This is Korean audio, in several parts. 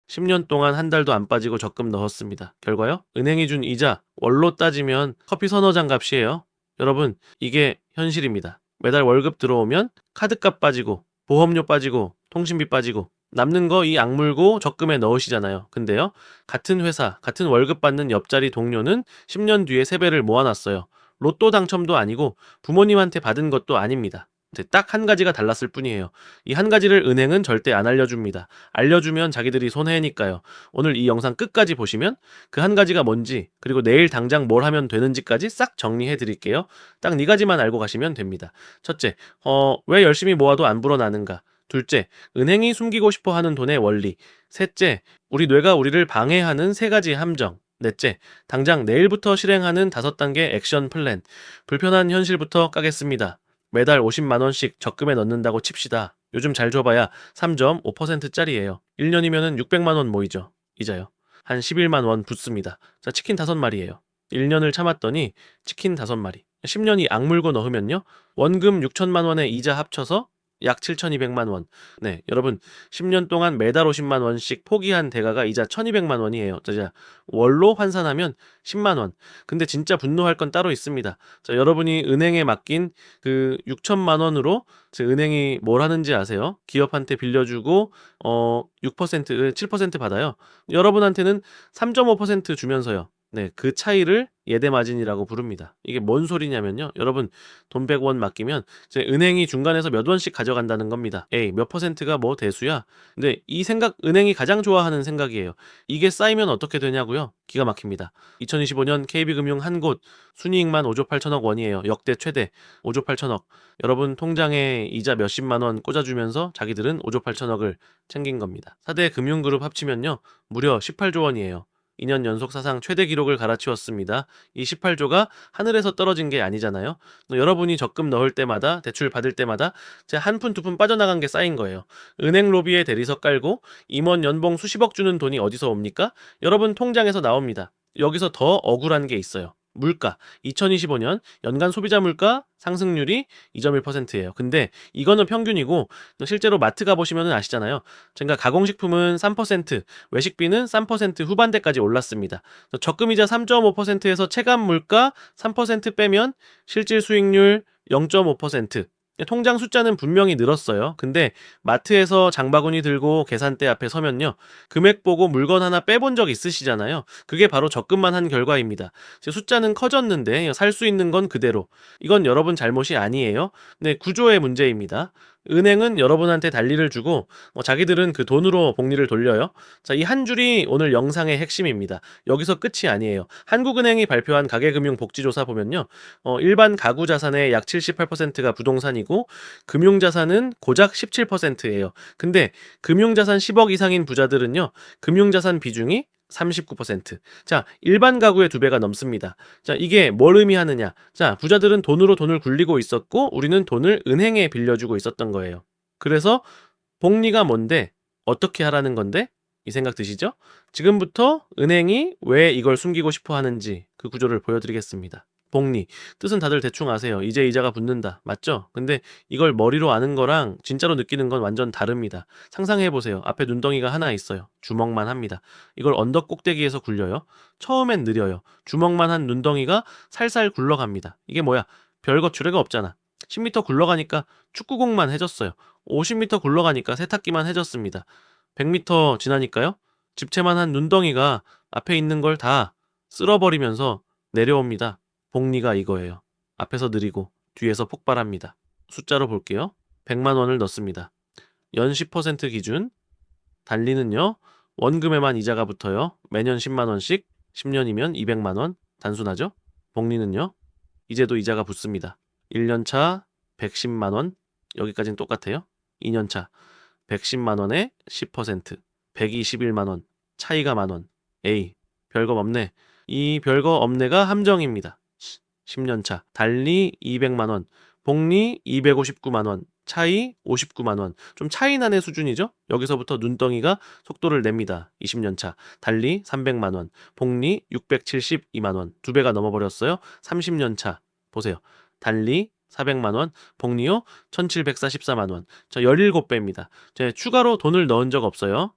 10년 동안 한 달도 안 빠지고 적금 넣었습니다. 결과요? 은행이 준 이자, 월로 따지면 커피 서너 잔 값이에요. 여러분, 이게 현실입니다. 매달 월급 들어오면 카드값 빠지고, 보험료 빠지고, 통신비 빠지고, 남는 거 이 악물고 적금에 넣으시잖아요. 근데요, 같은 회사, 같은 월급 받는 옆자리 동료는 10년 뒤에 세배를 모아놨어요. 로또 당첨도 아니고 부모님한테 받은 것도 아닙니다. 딱 한 가지가 달랐을 뿐이에요. 이 한 가지를 은행은 절대 안 알려줍니다. 알려주면 자기들이 손해니까요. 오늘 이 영상 끝까지 보시면 그 한 가지가 뭔지, 그리고 내일 당장 뭘 하면 되는지까지 싹 정리해 드릴게요. 딱 네 가지만 알고 가시면 됩니다. 첫째, 왜 열심히 모아도 안 불어나는가? 둘째, 은행이 숨기고 싶어 하는 돈의 원리. 셋째, 우리 뇌가 우리를 방해하는 세 가지 함정. 넷째, 당장 내일부터 실행하는 5단계 액션 플랜. 불편한 현실부터 까겠습니다. 매달 50만 원씩 적금에 넣는다고 칩시다. 요즘 잘 줘봐야 3.5%짜리예요. 1년이면은 600만 원 모이죠. 이자요. 한 11만 원 붙습니다. 자, 치킨 5마리예요. 1년을 참았더니 치킨 5마리. 10년이 악물고 넣으면요. 원금 6천만 원에 이자 합쳐서 약 7,200만 원. 네, 여러분 10년 동안 매달 50만 원씩 포기한 대가가 이자 1,200만 원이에요. 자, 월로 환산하면 10만 원. 근데 진짜 분노할 건 따로 있습니다. 자, 여러분이 은행에 맡긴 그 6천만 원으로 은행이 뭘 하는지 아세요? 기업한테 빌려주고 6%, 7% 받아요. 여러분한테는 3.5% 주면서요. 네, 그 차이를 예대마진이라고 부릅니다. 이게 뭔 소리냐면요. 여러분 돈 100원 맡기면 이제 은행이 중간에서 몇 원씩 가져간다는 겁니다. 에이, 몇 퍼센트가 뭐 대수야? 근데 이 생각 은행이 가장 좋아하는 생각이에요. 이게 쌓이면 어떻게 되냐고요? 기가 막힙니다. 2025년 KB금융 한 곳 순이익만 5조 8천억 원이에요. 역대 최대 5조 8천억. 여러분 통장에 이자 몇십만 원 꽂아주면서 자기들은 5조 8천억을 챙긴 겁니다. 4대 금융그룹 합치면요. 무려 18조 원이에요. 2년 연속 사상 최대 기록을 갈아치웠습니다. 이 18조가 하늘에서 떨어진 게 아니잖아요. 여러분이 적금 넣을 때마다 대출 받을 때마다 제 한 푼 두 푼 빠져나간 게 쌓인 거예요. 은행 로비에 대리석 깔고 임원 연봉 수십억 주는 돈이 어디서 옵니까? 여러분 통장에서 나옵니다. 여기서 더 억울한 게 있어요. 물가. 2025년 연간 소비자 물가 상승률이 2.1%예요. 근데 이거는 평균이고 실제로 마트 가보시면 아시잖아요. 제가 가공식품은 3%, 외식비는 3% 후반대까지 올랐습니다. 적금이자 3.5%에서 체감 물가 3% 빼면 실질 수익률 0.5%. 통장 숫자는 분명히 늘었어요. 근데 마트에서 장바구니 들고 계산대 앞에 서면요. 금액 보고 물건 하나 빼본 적 있으시잖아요. 그게 바로 적금만 한 결과입니다. 숫자는 커졌는데 살 수 있는 건 그대로. 이건 여러분 잘못이 아니에요. 네, 구조의 문제입니다. 은행은 여러분한테 달리를 주고 자기들은 그 돈으로 복리를 돌려요. 자, 이 한 줄이 오늘 영상의 핵심입니다. 여기서 끝이 아니에요. 한국은행이 발표한 가계금융복지조사 보면요. 일반 가구 자산의 약 78%가 부동산이고 금융자산은 고작 17%예요. 근데 금융자산 10억 이상인 부자들은요. 금융자산 비중이 39%. 자, 일반 가구의 2배가 넘습니다. 자, 이게 뭘 의미하느냐? 자, 부자들은 돈으로 돈을 굴리고 있었고 우리는 돈을 은행에 빌려주고 있었던 거예요. 그래서 복리가 뭔데? 어떻게 하라는 건데? 이 생각 드시죠? 지금부터 은행이 왜 이걸 숨기고 싶어 하는지 그 구조를 보여드리겠습니다. 복리. 뜻은 다들 대충 아세요. 이제 이자가 붙는다. 맞죠? 근데 이걸 머리로 아는 거랑 진짜로 느끼는 건 완전 다릅니다. 상상해보세요. 앞에 눈덩이가 하나 있어요. 주먹만 합니다. 이걸 언덕 꼭대기에서 굴려요. 처음엔 느려요. 주먹만 한 눈덩이가 살살 굴러갑니다. 이게 뭐야? 별거 주례가 없잖아. 10m 굴러가니까 축구공만 해졌어요. 50m 굴러가니까 세탁기만 해졌습니다. 100m 지나니까요. 집채만 한 눈덩이가 앞에 있는 걸 다 쓸어버리면서 내려옵니다. 복리가 이거예요. 앞에서 느리고 뒤에서 폭발합니다. 숫자로 볼게요. 100만 원을 넣습니다. 연 10% 기준. 달리는요. 원금에만 이자가 붙어요. 매년 10만 원씩. 10년이면 200만 원. 단순하죠? 복리는요. 이제도 이자가 붙습니다. 1년차 110만 원. 여기까지는 똑같아요. 2년차 110만 원에 10%, 121만 원, 차이가 만 원. 에이, 별거 없네. 이 별거 없네가 함정입니다. 10년차 달리 200만 원, 복리 259만 원, 차이 59만 원. 좀 차이 나는 수준이죠? 여기서부터 눈덩이가 속도를 냅니다. 20년차 달리 300만 원, 복리 672만 원. 2배가 넘어버렸어요. 30년차 보세요. 달리 400만 원, 복리요 1744만 원. 저 17배입니다. 제가 추가로 돈을 넣은 적 없어요.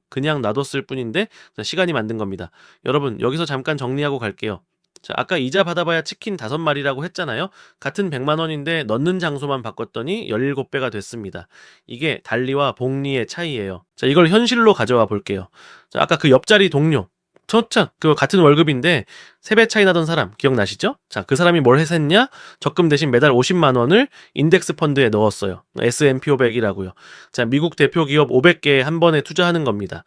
그냥 놔뒀을 뿐인데 시간이 만든 겁니다. 여러분 여기서 잠깐 정리하고 갈게요. 자, 아까 이자 받아봐야 치킨 5마리라고 했잖아요. 같은 100만 원인데 넣는 장소만 바꿨더니 17배가 됐습니다. 이게 달리와 복리의 차이예요. 자, 이걸 현실로 가져와 볼게요. 자, 아까 그 옆자리 동료. 그 같은 월급인데 3배 차이 나던 사람 기억나시죠? 자, 그 사람이 뭘 했냐? 적금 대신 매달 50만 원을 인덱스 펀드에 넣었어요. S&P 500이라고요. 자, 미국 대표 기업 500개에 한 번에 투자하는 겁니다.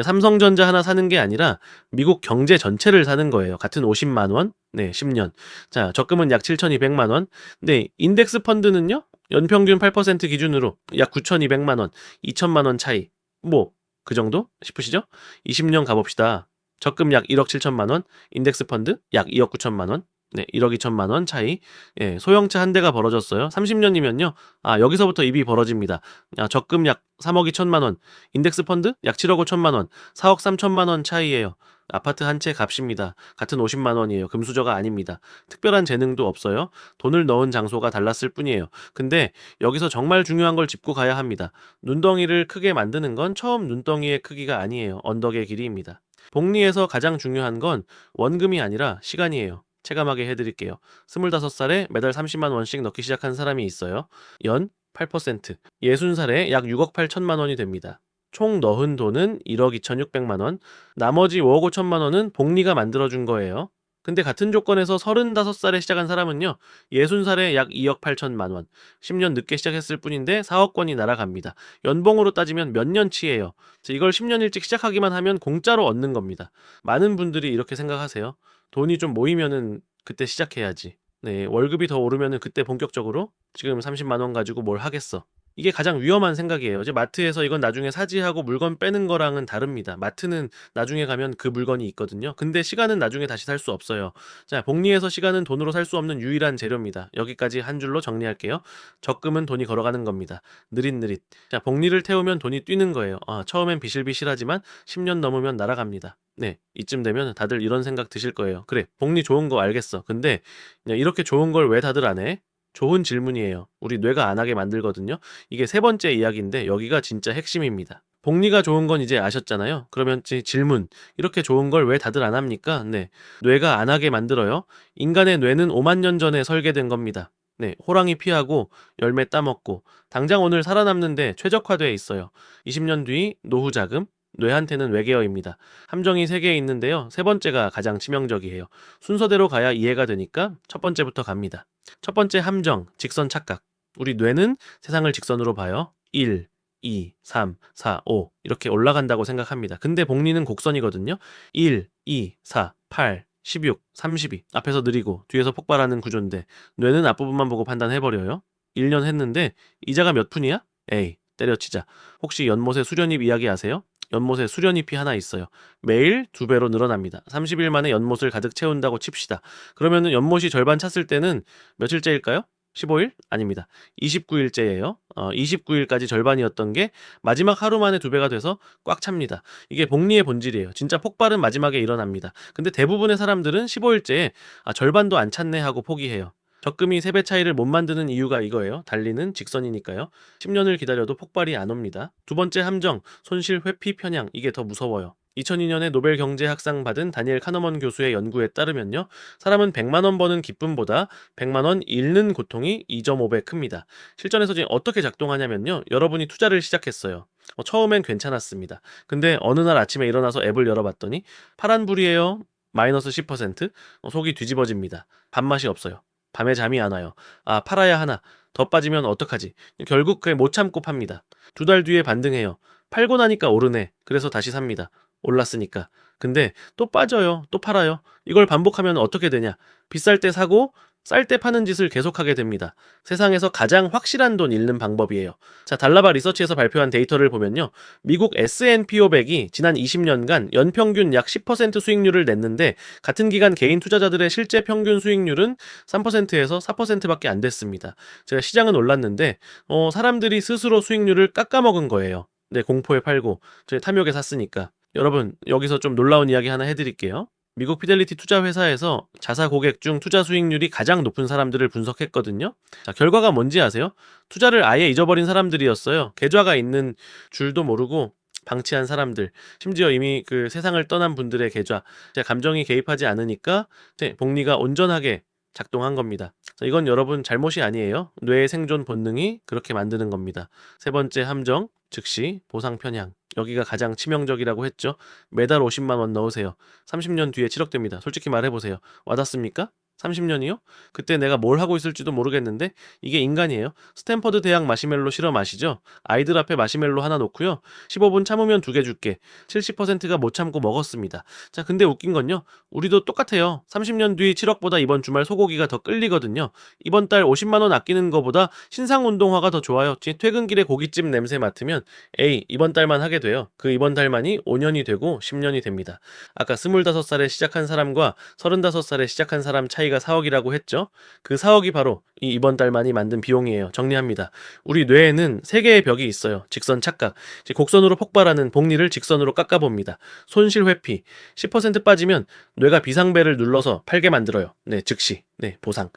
삼성전자 하나 사는 게 아니라 미국 경제 전체를 사는 거예요. 같은 50만 원. 네, 10년. 자, 적금은 약 7,200만 원. 네, 인덱스 펀드는요? 연평균 8% 기준으로 약 9,200만 원, 2천만 원 차이. 뭐 그 정도 싶으시죠? 20년 가봅시다. 적금 약 1억 7천만 원, 인덱스 펀드 약 2억 9천만 원, 네, 1억 2천만 원 차이. 예, 소형차 한 대가 벌어졌어요. 30년이면요. 여기서부터 입이 벌어집니다. 적금 약 3억 2천만 원, 인덱스 펀드 약 7억 5천만 원, 4억 3천만 원 차이예요. 아파트 한 채 값입니다. 같은 50만 원이에요. 금수저가 아닙니다. 특별한 재능도 없어요. 돈을 넣은 장소가 달랐을 뿐이에요. 근데 여기서 정말 중요한 걸 짚고 가야 합니다. 눈덩이를 크게 만드는 건 처음 눈덩이의 크기가 아니에요. 언덕의 길이입니다. 복리에서 가장 중요한 건 원금이 아니라 시간이에요. 체감하게 해드릴게요. 25살에 매달 30만 원씩 넣기 시작한 사람이 있어요. 연 8%, 60살에 약 6억 8천만 원이 됩니다. 총 넣은 돈은 1억 2,600만 원, 나머지 5억 5천만 원은 복리가 만들어준 거예요. 근데 같은 조건에서 35살에 시작한 사람은요, 60살에 약 2억 8천만 원, 10년 늦게 시작했을 뿐인데 4억 원이 날아갑니다. 연봉으로 따지면 몇 년치예요. 이걸 10년 일찍 시작하기만 하면 공짜로 얻는 겁니다. 많은 분들이 이렇게 생각하세요. 돈이 좀 모이면은 그때 시작해야지. 네, 월급이 더 오르면은 그때 본격적으로 지금 30만 원 가지고 뭘 하겠어. 이게 가장 위험한 생각이에요. 이제 마트에서 이건 나중에 사지 하고 물건 빼는 거랑은 다릅니다. 마트는 나중에 가면 그 물건이 있거든요. 근데 시간은 나중에 다시 살 수 없어요. 자, 복리에서 시간은 돈으로 살 수 없는 유일한 재료입니다. 여기까지 한 줄로 정리할게요. 적금은 돈이 걸어가는 겁니다. 느릿느릿. 자, 복리를 태우면 돈이 뛰는 거예요. 처음엔 비실비실하지만 10년 넘으면 날아갑니다. 네, 이쯤 되면 다들 이런 생각 드실 거예요. 그래, 복리 좋은 거 알겠어. 근데 이렇게 좋은 걸 왜 다들 안 해? 좋은 질문이에요. 우리 뇌가 안 하게 만들거든요. 이게 3번째 이야기인데 여기가 진짜 핵심입니다. 복리가 좋은 건 이제 아셨잖아요. 그러면 질문. 이렇게 좋은 걸 왜 다들 안 합니까? 네. 뇌가 안 하게 만들어요. 인간의 뇌는 5만 년 전에 설계된 겁니다. 네. 호랑이 피하고 열매 따먹고 당장 오늘 살아남는데 최적화되어 있어요. 20년 뒤 노후 자금, 뇌한테는 외계어입니다. 함정이 3개 있는데요. 3번째가 가장 치명적이에요. 순서대로 가야 이해가 되니까 첫 번째부터 갑니다. 첫 번째 함정, 직선 착각. 우리 뇌는 세상을 직선으로 봐요. 1, 2, 3, 4, 5 이렇게 올라간다고 생각합니다. 근데 복리는 곡선이거든요. 1, 2, 4, 8, 16, 32 앞에서 느리고 뒤에서 폭발하는 구조인데 뇌는 앞부분만 보고 판단해버려요. 1년 했는데 이자가 몇 푼이야? 에이, 때려치자. 혹시 연못에 수련입 이야기 아세요? 연못에 수련잎이 하나 있어요. 매일 2배로 늘어납니다. 30일 만에 연못을 가득 채운다고 칩시다. 그러면은 연못이 절반 찼을 때는 며칠째일까요? 15일? 아닙니다. 29일째예요. 29일까지 절반이었던 게 마지막 하루 만에 2배가 돼서 꽉 찹니다. 이게 복리의 본질이에요. 진짜 폭발은 마지막에 일어납니다. 근데 대부분의 사람들은 15일째에 절반도 안 찼네 하고 포기해요. 적금이 3배 차이를 못 만드는 이유가 이거예요. 달리는 직선이니까요. 10년을 기다려도 폭발이 안 옵니다. 두 번째 함정, 손실 회피 편향. 이게 더 무서워요. 2002년에 노벨 경제학상 받은 다니엘 카너먼 교수의 연구에 따르면요. 사람은 100만 원 버는 기쁨보다 100만 원 잃는 고통이 2.5배 큽니다. 실전에서 지금 어떻게 작동하냐면요. 여러분이 투자를 시작했어요. 처음엔 괜찮았습니다. 근데 어느 날 아침에 일어나서 앱을 열어봤더니 파란불이에요. 마이너스 10%. 속이 뒤집어집니다. 밥맛이 없어요. 밤에 잠이 안 와요. 팔아야 하나. 더 빠지면 어떡하지? 결국 그게 못 참고 팝니다. 2달 뒤에 반등해요. 팔고 나니까 오르네. 그래서 다시 삽니다. 올랐으니까. 근데 또 빠져요. 또 팔아요. 이걸 반복하면 어떻게 되냐? 비쌀 때 사고 쌀 때 파는 짓을 계속하게 됩니다. 세상에서 가장 확실한 돈 잃는 방법이에요. 자, 달라바 리서치에서 발표한 데이터를 보면요. 미국 S&P 500이 지난 20년간 연평균 약 10% 수익률을 냈는데 같은 기간 개인 투자자들의 실제 평균 수익률은 3%에서 4%밖에 안 됐습니다. 제가 시장은 올랐는데 사람들이 스스로 수익률을 깎아먹은 거예요. 네, 공포에 팔고 저희 탐욕에 샀으니까. 여러분, 여기서 좀 놀라운 이야기 하나 해드릴게요. 미국 피델리티 투자 회사에서 자사 고객 중 투자 수익률이 가장 높은 사람들을 분석했거든요. 자, 결과가 뭔지 아세요? 투자를 아예 잊어버린 사람들이었어요. 계좌가 있는 줄도 모르고 방치한 사람들, 심지어 이미 그 세상을 떠난 분들의 계좌, 제 감정이 개입하지 않으니까 복리가 온전하게 작동한 겁니다. 이건 여러분 잘못이 아니에요. 뇌의 생존 본능이 그렇게 만드는 겁니다. 세 번째 함정, 즉시 보상 편향. 여기가 가장 치명적이라고 했죠. 매달 50만 원 넣으세요. 30년 뒤에 7억 됩니다. 솔직히 말해보세요. 와닿습니까? 30년이요? 그때 내가 뭘 하고 있을지도 모르겠는데 이게 인간이에요. 스탠퍼드 대학 마시멜로 실험 아시죠? 아이들 앞에 마시멜로 하나 놓고요. 15분 참으면 2개 줄게. 70%가 못 참고 먹었습니다. 자, 근데 웃긴 건요. 우리도 똑같아요. 30년 뒤 7억보다 이번 주말 소고기가 더 끌리거든요. 이번 달 50만 원 아끼는 거보다 신상 운동화가 더 좋아요. 퇴근길에 고깃집 냄새 맡으면 에이, 이번 달만 하게 돼요. 그 이번 달만이 5년이 되고 10년이 됩니다. 아까 25살에 시작한 사람과 35살에 시작한 사람 차이가 4억이라고 했죠. 그 4억이 바로 이번 달만이 만든 비용이에요. 정리합니다. 우리 뇌에는 3개의 벽이 있어요. 직선 착각, 곡선으로 폭발하는 복리를 직선으로 깎아봅니다. 손실 회피, 10% 빠지면 뇌가 비상벨을 눌러서 팔게 만들어요. 네, 즉시. 네, 보상.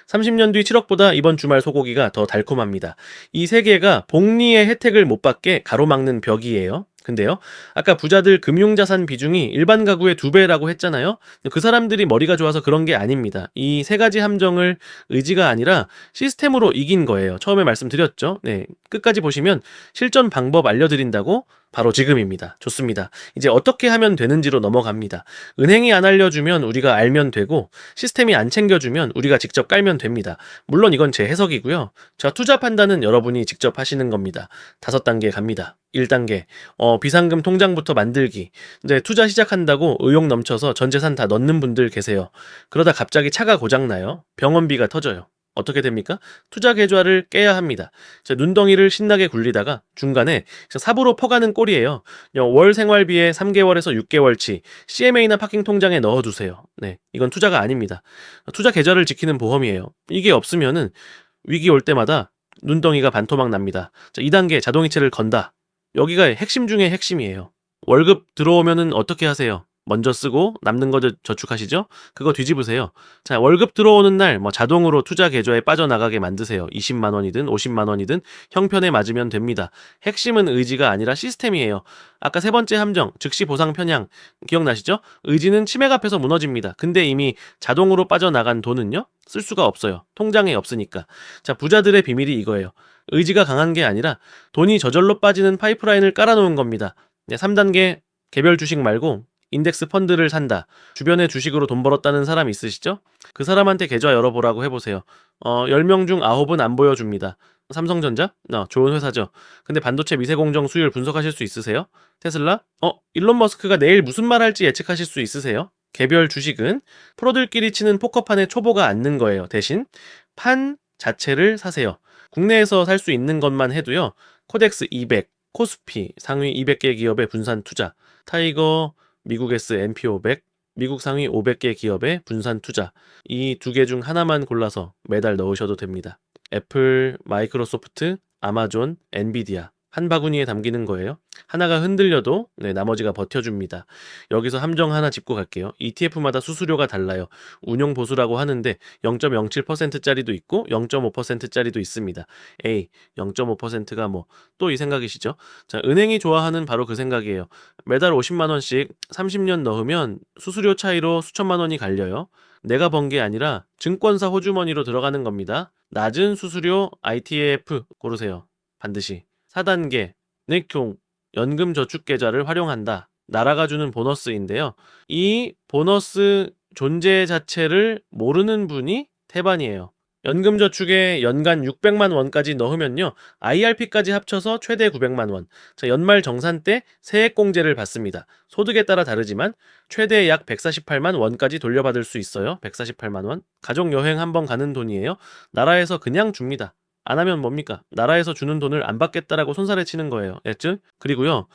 30년 뒤 7억보다 이번 주말 소고기가 더 달콤합니다. 이 3개가 복리의 혜택을 못 받게 가로막는 벽이에요. 근데요, 아까 부자들 금융자산 비중이 일반 가구의 2배라고 했잖아요. 그 사람들이 머리가 좋아서 그런 게 아닙니다. 이 3가지 함정을 의지가 아니라 시스템으로 이긴 거예요. 처음에 말씀드렸죠. 네, 끝까지 보시면 실전 방법 알려드린다고 바로 지금입니다. 좋습니다. 이제 어떻게 하면 되는지로 넘어갑니다. 은행이 안 알려주면 우리가 알면 되고 시스템이 안 챙겨주면 우리가 직접 깔면 됩니다. 물론 이건 제 해석이고요. 자, 투자 판단은 여러분이 직접 하시는 겁니다. 5단계 갑니다. 1단계 비상금 통장부터 만들기. 이제 투자 시작한다고 의욕 넘쳐서 전 재산 다 넣는 분들 계세요. 그러다 갑자기 차가 고장나요. 병원비가 터져요. 어떻게 됩니까? 투자 계좌를 깨야 합니다. 눈덩이를 신나게 굴리다가 중간에 삽으로 퍼가는 꼴이에요. 월 생활비에 3개월에서 6개월치 CMA나 파킹 통장에 넣어두세요. 네, 이건 투자가 아닙니다. 투자 계좌를 지키는 보험이에요. 이게 없으면은 위기 올 때마다 눈덩이가 반토막 납니다. 2단계 자동이체를 건다. 여기가 핵심 중에 핵심이에요. 월급 들어오면은 어떻게 하세요? 먼저 쓰고 남는 거 저축하시죠? 그거 뒤집으세요. 자, 월급 들어오는 날 자동으로 투자 계좌에 빠져나가게 만드세요. 20만 원이든 50만 원이든 형편에 맞으면 됩니다. 핵심은 의지가 아니라 시스템이에요. 아까 3번째 함정, 즉시 보상 편향 기억나시죠? 의지는 치맥 앞에서 무너집니다. 근데 이미 자동으로 빠져나간 돈은요? 쓸 수가 없어요. 통장에 없으니까. 자, 부자들의 비밀이 이거예요. 의지가 강한 게 아니라 돈이 저절로 빠지는 파이프라인을 깔아놓은 겁니다. 3단계 개별 주식 말고 인덱스 펀드를 산다. 주변에 주식으로 돈 벌었다는 사람 있으시죠? 그 사람한테 계좌 열어보라고 해보세요. 10명 중 9은 안 보여줍니다. 삼성전자? 좋은 회사죠. 근데 반도체 미세공정 수율 분석하실 수 있으세요? 테슬라? 일론 머스크가 내일 무슨 말 할지 예측하실 수 있으세요? 개별 주식은 프로들끼리 치는 포커판에 초보가 앉는 거예요. 대신 판 자체를 사세요. 국내에서 살 수 있는 것만 해도요. 코덱스 200, 코스피, 상위 200개 기업의 분산 투자, 타이거, 미국 S&P 500, 미국 상위 500개 기업의 분산 투자, 이 2개 중 하나만 골라서 매달 넣으셔도 됩니다. 애플, 마이크로소프트, 아마존, 엔비디아 한 바구니에 담기는 거예요. 하나가 흔들려도 나머지가 버텨줍니다. 여기서 함정 하나 짚고 갈게요. ETF마다 수수료가 달라요. 운용 보수라고 하는데 0.07%짜리도 있고 0.5%짜리도 있습니다. 0.5%가 또 이 생각이시죠? 자, 은행이 좋아하는 바로 그 생각이에요. 매달 50만 원씩 30년 넣으면 수수료 차이로 수천만 원이 갈려요. 내가 번 게 아니라 증권사 호주머니로 들어가는 겁니다. 낮은 수수료 ITF 고르세요. 반드시. 4단계 넥총 연금저축계좌를 활용한다. 나라가 주는 보너스인데요. 이 보너스 존재 자체를 모르는 분이 태반이에요. 연금저축에 연간 600만 원까지 넣으면요. IRP까지 합쳐서 최대 900만 원. 자, 연말 정산 때 세액공제를 받습니다. 소득에 따라 다르지만 최대 약 148만 원까지 돌려받을 수 있어요. 148만 원. 가족여행 한번 가는 돈이에요. 나라에서 그냥 줍니다. 안 하면 뭡니까? 나라에서 주는 돈을 안 받겠다라고 손살에 치는 거예요. 였죠? 그리고요.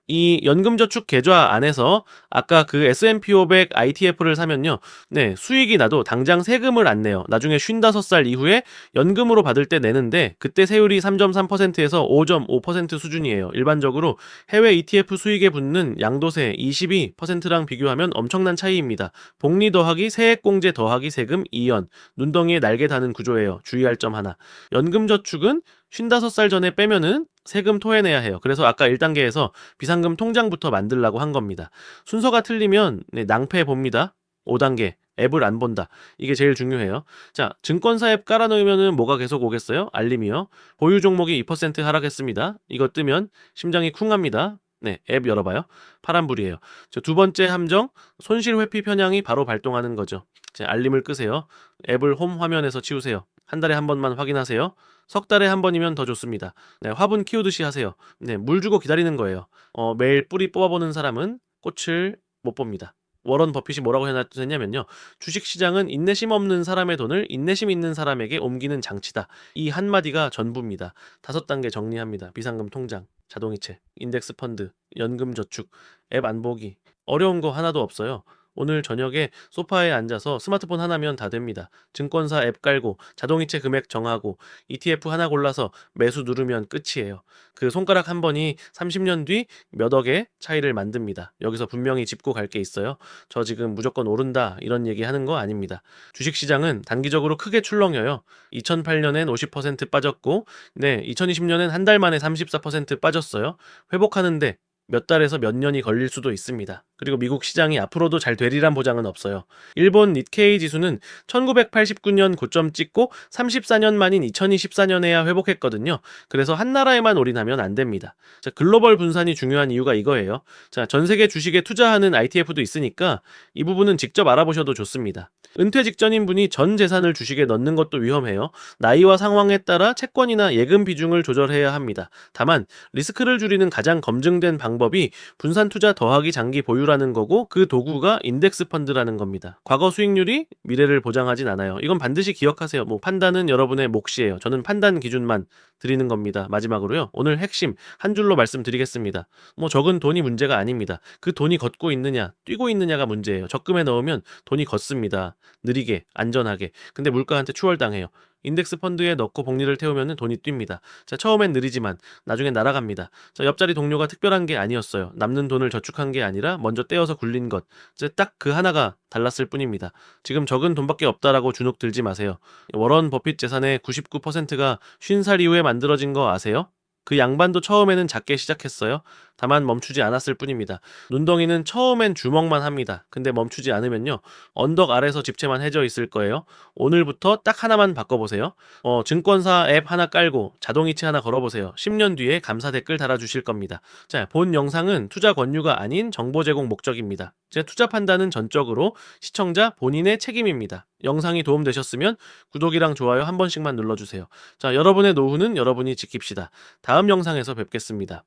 이 연금저축 계좌 안에서 아까 그 S&P 500 ITF를 사면요. 네, 수익이 나도 당장 세금을 안 내요. 나중에 55살 이후에 연금으로 받을 때 내는데 그때 세율이 3.3%에서 5.5% 수준이에요. 일반적으로 해외 ETF 수익에 붙는 양도세 22%랑 비교하면 엄청난 차이입니다. 복리 더하기 세액공제 더하기 세금 2연. 눈덩이에 날개 다는 구조예요. 주의할 점 하나. 연금저축은 55살 전에 빼면은 세금 토해내야 해요. 그래서 아까 1단계에서 비상금 통장부터 만들라고 한 겁니다. 순서가 틀리면 낭패 봅니다. 5단계 앱을 안 본다. 이게 제일 중요해요. 자, 증권사 앱 깔아놓으면은 뭐가 계속 오겠어요? 알림이요. 보유 종목이 2% 하락했습니다. 이거 뜨면 심장이 쿵합니다. 네, 앱 열어봐요. 파란불이에요. 두 번째 함정, 손실 회피 편향이 바로 발동하는 거죠. 자, 알림을 끄세요. 앱을 홈 화면에서 치우세요. 한 달에 한 번만 확인하세요. 석 달에 한 번이면 더 좋습니다. 네, 화분 키우듯이 하세요. 네, 물 주고 기다리는 거예요. 매일 뿌리 뽑아보는 사람은 꽃을 못 봅니다. 워런 버핏이 뭐라고 해놨냐면요. 주식시장은 인내심 없는 사람의 돈을 인내심 있는 사람에게 옮기는 장치다. 이 한마디가 전부입니다. 5단계 정리합니다. 비상금 통장, 자동이체, 인덱스 펀드, 연금저축, 앱 안 보기. 어려운 거 하나도 없어요. 오늘 저녁에 소파에 앉아서 스마트폰 하나면 다 됩니다. 증권사 앱 깔고 자동이체 금액 정하고 ETF 하나 골라서 매수 누르면 끝이에요. 그 손가락 한 번이 30년 뒤 몇 억의 차이를 만듭니다. 여기서 분명히 짚고 갈 게 있어요. 저 지금 무조건 오른다 이런 얘기 하는 거 아닙니다. 주식시장은 단기적으로 크게 출렁여요. 2008년엔 50% 빠졌고 2020년엔 한 달 만에 34% 빠졌어요. 회복하는데 몇 달에서 몇 년이 걸릴 수도 있습니다. 그리고 미국 시장이 앞으로도 잘 되리란 보장은 없어요. 일본 니케이 지수는 1989년 고점 찍고 34년 만인 2024년에야 회복했거든요. 그래서 한 나라에만 올인하면 안 됩니다. 자, 글로벌 분산이 중요한 이유가 이거예요. 자, 전 세계 주식에 투자하는 ITF도 있으니까 이 부분은 직접 알아보셔도 좋습니다. 은퇴 직전인 분이 전 재산을 주식에 넣는 것도 위험해요. 나이와 상황에 따라 채권이나 예금 비중을 조절해야 합니다. 다만 리스크를 줄이는 가장 검증된 방법이 분산 투자 더하기 장기 보유라는 거고 그 도구가 인덱스 펀드라는 겁니다. 과거 수익률이 미래를 보장하진 않아요. 이건 반드시 기억하세요. 판단은 여러분의 몫이에요. 저는 판단 기준만 드리는 겁니다. 마지막으로요. 오늘 핵심 한 줄로 말씀드리겠습니다. 적은 돈이 문제가 아닙니다. 그 돈이 걷고 있느냐, 뛰고 있느냐가 문제예요. 적금에 넣으면 돈이 걷습니다. 느리게, 안전하게. 근데 물가한테 추월당해요. 인덱스 펀드에 넣고 복리를 태우면 돈이 뜁니다. 자, 처음엔 느리지만 나중엔 날아갑니다. 자, 옆자리 동료가 특별한 게 아니었어요. 남는 돈을 저축한 게 아니라 먼저 떼어서 굴린 것. 딱 그 하나가 달랐을 뿐입니다. 지금 적은 돈밖에 없다라고 주눅 들지 마세요. 워런 버핏 재산의 99%가 50살 이후에 만들어진 거 아세요? 그 양반도 처음에는 작게 시작했어요. 다만 멈추지 않았을 뿐입니다. 눈덩이는 처음엔 주먹만 합니다. 근데 멈추지 않으면요. 언덕 아래서 집채만 해져 있을 거예요. 오늘부터 딱 하나만 바꿔보세요. 증권사 앱 하나 깔고 자동이체 하나 걸어보세요. 10년 뒤에 감사 댓글 달아주실 겁니다. 자, 본 영상은 투자 권유가 아닌 정보 제공 목적입니다. 제 투자 판단은 전적으로 시청자 본인의 책임입니다. 영상이 도움되셨으면 구독이랑 좋아요 한 번씩만 눌러주세요. 자, 여러분의 노후는 여러분이 지킵시다. 다음 영상에서 뵙겠습니다.